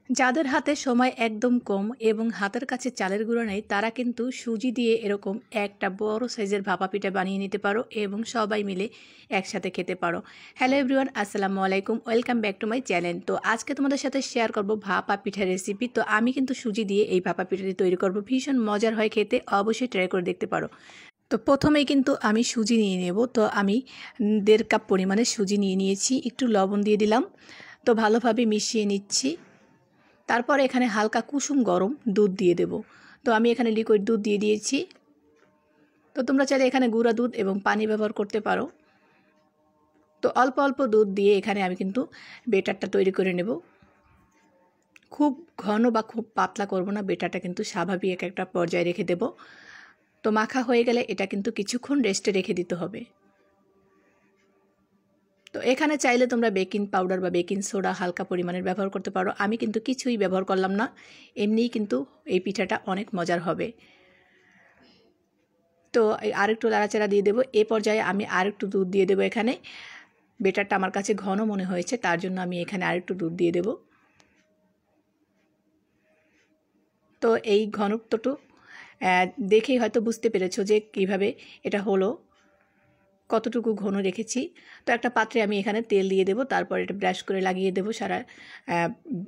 যাদের হাতে সময় একদম কম এবং হাতের কাছে চালের গুঁড়ো নেই তারা কিন্তু সুজি দিয়ে এরকম একটা বড় সাইজের ভাপা পিঠা বানিয়ে নিতে পারো এবং সবাই মিলে একসাথে খেতে পারো। হ্যালো এভরিওয়ান, আসসালামু আলাইকুম, welcome back to my channel. তো আজকে তোমাদের সাথে শেয়ার করব ভাপা পিঠার রেসিপি। তো আমি কিন্তু সুজি দিয়ে এই ভাপা পিঠাটি তৈরি করব, ভীষণ মজার হয় খেতে, অবশ্যই ট্রাই করে দেখতে পারো। তো প্রথমেই কিন্তু আমি সুজি নিয়ে নেব। তো আমি 1.5 কাপ পরিমাণে সুজি নিয়ে নিয়েছি, একটু লবণ দিয়ে দিলাম, তো ভালোভাবে মিশিয়ে নিচ্ছি। তারপর এখানে হালকা কুসুম গরম দুধ দিয়ে দেব। তো আমি এখানে লিকুইড দুধ দিয়ে দিয়েছি। তো তোমরা চাইলে এখানে গুঁড়া দুধ এবং পানি ব্যবহার করতে পারো। তো অল্প অল্প দুধ দিয়ে এখানে আমি কিন্তু বেটারটা তৈরি করে নেব। খুব ঘন বা খুব পাতলা করব না, বেটারটা কিন্তু স্বাভাবিক একটা পর্যায়ে রেখে দেব। তো মাখা হয়ে গেলে এটা কিন্তু কিছুক্ষণ রেস্টে রেখে দিতে হবে। তো এখানে চাইলে তোমরা বেকিং পাউডার বা বেকিং সোডা হালকা পরিমাণের ব্যবহার করতে পারো। আমি কিন্তু কিছুই ব্যবহার করলাম না, এমনিই কিন্তু এই পিঠাটা অনেক মজার হবে। তো আরেকটু নাড়াচাড়া দিয়ে দেবো। এ পর্যায়ে আমি আরেকটু দুধ দিয়ে দেবো। এখানে বেটারটা আমার কাছে ঘন মনে হয়েছে, তার জন্য আমি এখানে আরেকটু দুধ দিয়ে দেব। তো এই ঘনত্বটু দেখেই হয়তো বুঝতে পেরেছো যে কিভাবে এটা হলো, কতটুকু ঘন রেখেছি। তো একটা পাত্রে আমি এখানে তেল দিয়ে দেব, তারপর এটা ব্রাশ করে লাগিয়ে দেব, সারা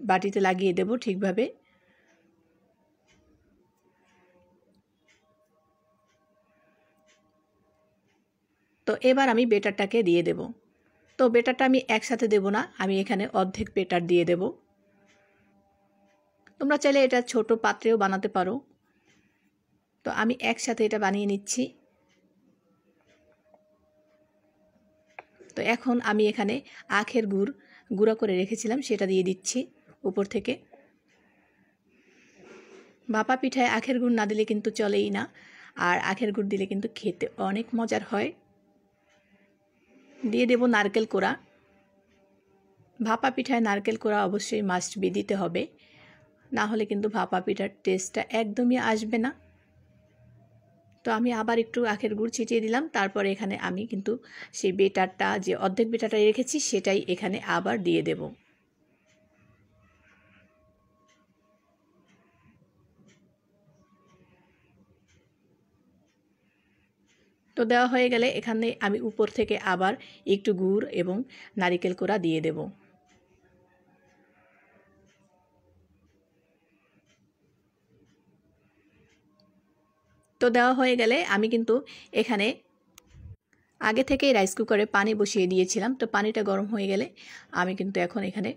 বাটিতে লাগিয়ে দেব ঠিকভাবে। তো এবার আমি বেটারটাকে দিয়ে দেব। তো বেটারটা আমি একসাথে দেব না, আমি এখানে অর্ধেক বেটার দিয়ে দেব। তোমরা চাইলে এটা ছোট পাত্রেও বানাতে পারো। তো আমি একসাথে এটা বানিয়ে নিচ্ছি। তো এখন আমি এখানে আখের গুঁড়া করে রেখেছিলাম সেটা দিয়ে দিচ্ছি উপর থেকে। ভাপা পিঠায় আখের গুড় না দিলে কিন্তু চলেই না, আর আখের গুড় দিলে কিন্তু খেতে অনেক মজার হয়। দিয়ে দেব নারকেল কোড়া। ভাপা পিঠায় নারকেল কোড়া অবশ্যই মাস্ট বি দিতে হবে, না হলে কিন্তু ভাপা পিঠার টেস্টটা একদমই আসবে না। তো আমি আবার একটু আখের গুড় ছিটিয়ে দিলাম। তারপরে এখানে আমি কিন্তু সেই বেটারটা, যে অর্ধেক বেটারটা রেখেছি, সেটাই এখানে আবার দিয়ে দেব। তো দেওয়া হয়ে গেলে এখানে আমি উপর থেকে আবার একটু গুড় এবং নারকেল কোড়া দিয়ে দেব। তো দেওয়া হয়ে গেলে আমি কিন্তু এখানে আগে থেকেই রাইস কুকারে পানি বসিয়ে দিয়েছিলাম। তো পানিটা গরম হয়ে গেলে আমি কিন্তু এখন এখানে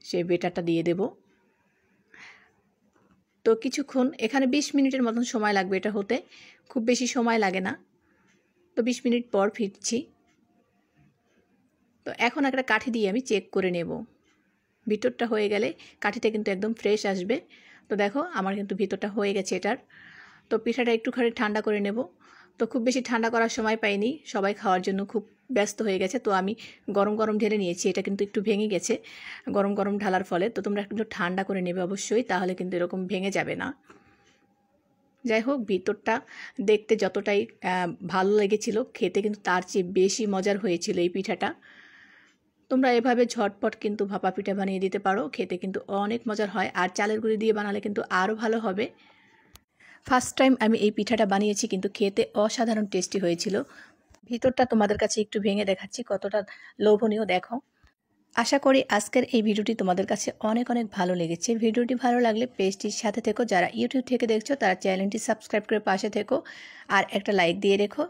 সেই বেটারটা দিয়ে দেব। তো কিছুক্ষণ এখানে 20 মিনিটের মতন সময় লাগবে এটা হতে, খুব বেশি সময় লাগে না। তো 20 মিনিট পর ফিরছি। তো এখন একটা কাঠি দিয়ে আমি চেক করে নেব। ভিতরটা হয়ে গেলে কাঠিটা কিন্তু একদম ফ্রেশ আসবে। তো দেখো আমার কিন্তু ভিতরটা হয়ে গেছে এটার। তো পিঠাটা একটুখানি ঠান্ডা করে নেব। তো খুব বেশি ঠান্ডা করার সময় পাইনি, সবাই খাওয়ার জন্য খুব ব্যস্ত হয়ে গেছে। তো আমি গরম গরম ঢেলে নিয়েছি, এটা কিন্তু একটু ভেঙে গেছে গরম গরম ঢালার ফলে। তো তোমরা একটু ঠান্ডা করে নেবে অবশ্যই, তাহলে কিন্তু এরকম ভেঙে যাবে না। যাই হোক, ভিতরটা দেখতে যতটাই ভালো লেগেছিল, খেতে কিন্তু তার চেয়ে বেশি মজার হয়েছিল এই পিঠাটা। তোমরা এভাবে ঝটপট কিন্তু ভাপা পিঠা বানিয়ে দিতে পারো, খেতে কিন্তু অনেক মজার হয়। আর চালের গুঁড়ি দিয়ে বানালে কিন্তু আরও ভালো হবে। ফার্স্ট টাইম আমি এই পিঠাটা বানিয়েছি, কিন্তু খেতে অসাধারণ টেস্টি হয়েছিল। ভিতরটা তোমাদের কাছে একটু ভেঙে দেখাচ্ছি কতটা লোভনীয়, দেখো। আশা করি আজকের এই ভিডিওটি তোমাদের কাছে অনেক অনেক ভালো লেগেছে। ভিডিওটি ভালো লাগলে পেজটির সাথে থেকো, যারা ইউটিউব থেকে দেখছো তারা চ্যানেলটি সাবস্ক্রাইব করে পাশে থেকো, আর একটা লাইক দিয়ে রেখো।